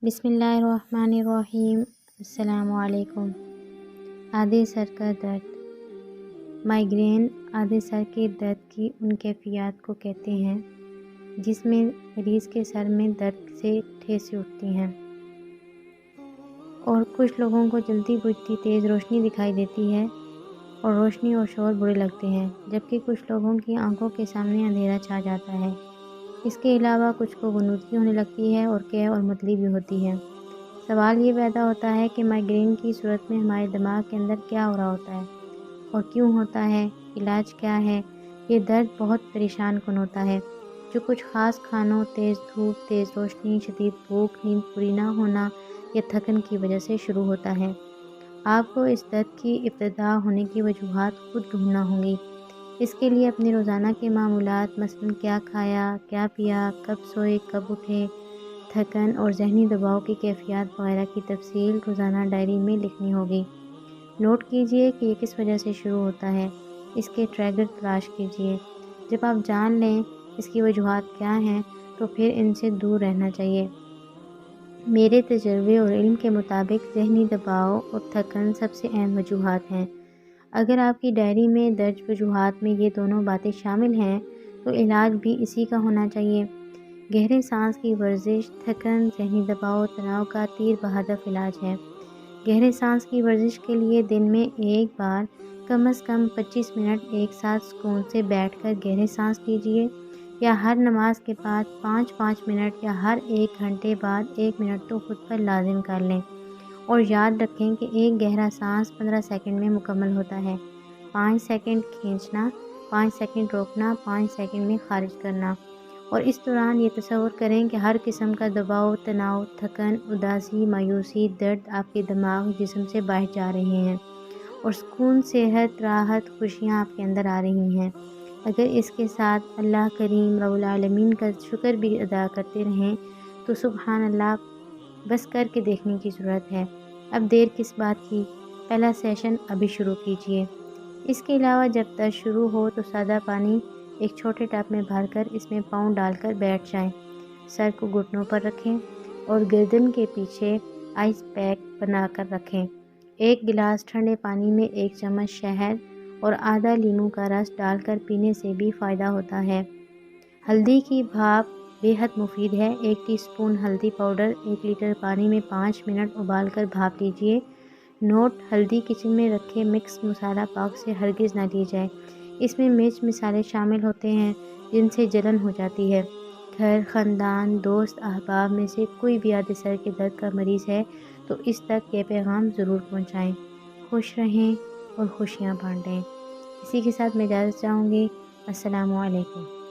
بسم اللہ الرحمن الرحیم۔ السلام علیکم۔ آدھے سر کا درد۔ مائیگرین آدھے سر کے درد کی ان کیفیات کو کہتے ہیں جس میں مریض کے سر میں درد سے ٹھیسیں اٹھتی ہیں اور کچھ لوگوں کو جلتی بجھتی تیز روشنی دکھائی دیتی ہے اور روشنی اور شور برے لگتے ہیں، جبکہ کچھ لوگوں کی آنکھوں کے سامنے اندھیرا چھا جاتا ہے۔ اس کے علاوہ کچھ کو غنودگی ہونے لگتی ہے اور قے اور متلی بھی ہوتی ہے۔ سوال یہ پیدا ہوتا ہے کہ مائیگرین کی صورت میں ہمارے دماغ کے اندر کیا ہو رہا ہوتا ہے اور کیوں ہوتا ہے، علاج کیا ہے۔ یہ درد بہت پریشان کن ہوتا ہے جو کچھ خاص کھانوں، تیز دھوپ، تیز روشنی، شدید بھوک، نیند پوری نہ ہونا یا تھکن کی وجہ سے شروع ہوتا ہے۔ آپ کو اس درد کی ابتدا ہونے کی وجوہات خود ڈھونڈنا ہوں گی۔ اس کے لیے اپنے روزانہ کے معمولات، مثلاً کیا کھایا، کیا پیا، کب سوئے، کب اٹھے، تھکن اور ذہنی دباؤ کی کیفیات وغیرہ کی تفصیل روزانہ ڈائری میں لکھنی ہوگی۔ نوٹ کیجئے کہ یہ کس وجہ سے شروع ہوتا ہے، اس کے ٹریگر تلاش کیجئے۔ جب آپ جان لیں اس کی وجوہات کیا ہیں تو پھر ان سے دور رہنا چاہیے۔ میرے تجربے اور علم کے مطابق ذہنی دباؤ اور تھکن سب سے اہم وجوہات ہیں۔ اگر آپ کی ڈائری میں درج وجوہات میں یہ دونوں باتیں شامل ہیں تو علاج بھی اسی کا ہونا چاہیے۔ گہرے سانس کی ورزش تھکن، ذہنی دباؤ، تناؤ کا تیر بہدف علاج ہے۔ گہرے سانس کی ورزش کے لیے دن میں ایک بار کم از کم 25 منٹ ایک ساتھ سکون سے بیٹھ کر گہرے سانس لیجئے، یا ہر نماز کے بعد 5 منٹ یا ہر 1 گھنٹے بعد 1 منٹ تو خود پر لازم کر لیں، اور یاد رکھیں کہ ایک گہرا سانس 15 سیکنڈ میں مکمل ہوتا ہے۔ 5 سیکنڈ کھینچنا، 5 سیکنڈ روکنا، 5 سیکنڈ میں خارج کرنا، اور اس دوران یہ تصور کریں کہ ہر قسم کا دباؤ، تناؤ، تھکن، اداسی، مایوسی، درد آپ کے دماغ، جسم سے باہر جا رہے ہیں اور سکون، صحت، راحت، خوشیاں آپ کے اندر آ رہی ہیں۔ اگر اس کے ساتھ اللہ کریم رب العالمین کا شکر بھی ادا کرتے رہیں تو سبحان اللہ، بس کر کے دیکھنے کی ضرورت ہے۔ اب دیر کس بات کی، پہلا سیشن ابھی شروع کیجئے۔ اس کے علاوہ جب درد شروع ہو تو سادہ پانی ایک چھوٹے ٹب میں بھر کر اس میں پاؤں ڈال کر بیٹھ جائیں۔ سر کو گھٹنوں پر رکھیں اور گردن کے پیچھے آئس پیک بنا کر رکھیں۔ ایک گلاس ٹھنڈے پانی میں 1 چمچ شہد اور آدھا لیموں کا رس ڈال کر پینے سے بھی فائدہ ہوتا ہے۔ ہلدی کی بھاپ بے حد مفید ہے۔ 1 ٹی اسپون ہلدی پاؤڈر 1 لیٹر پانی میں 5 منٹ ابال کر بھاپ لیجئے۔ نوٹ: ہلدی کچن میں رکھے مکس مسالہ پاک سے ہرگز نہ لی جائے۔ اس میں مرچ مسالے شامل ہوتے ہیں جن سے جلن ہو جاتی ہے۔ گھر، خاندان، دوست، احباب میں سے کوئی بھی آدھے سر کے درد کا مریض ہے تو اس تک یہ پیغام ضرور پہنچائیں۔ خوش رہیں اور خوشیاں بانٹیں۔ اسی کے ساتھ میں اجازت چاہوں گی۔ السلام علیکم۔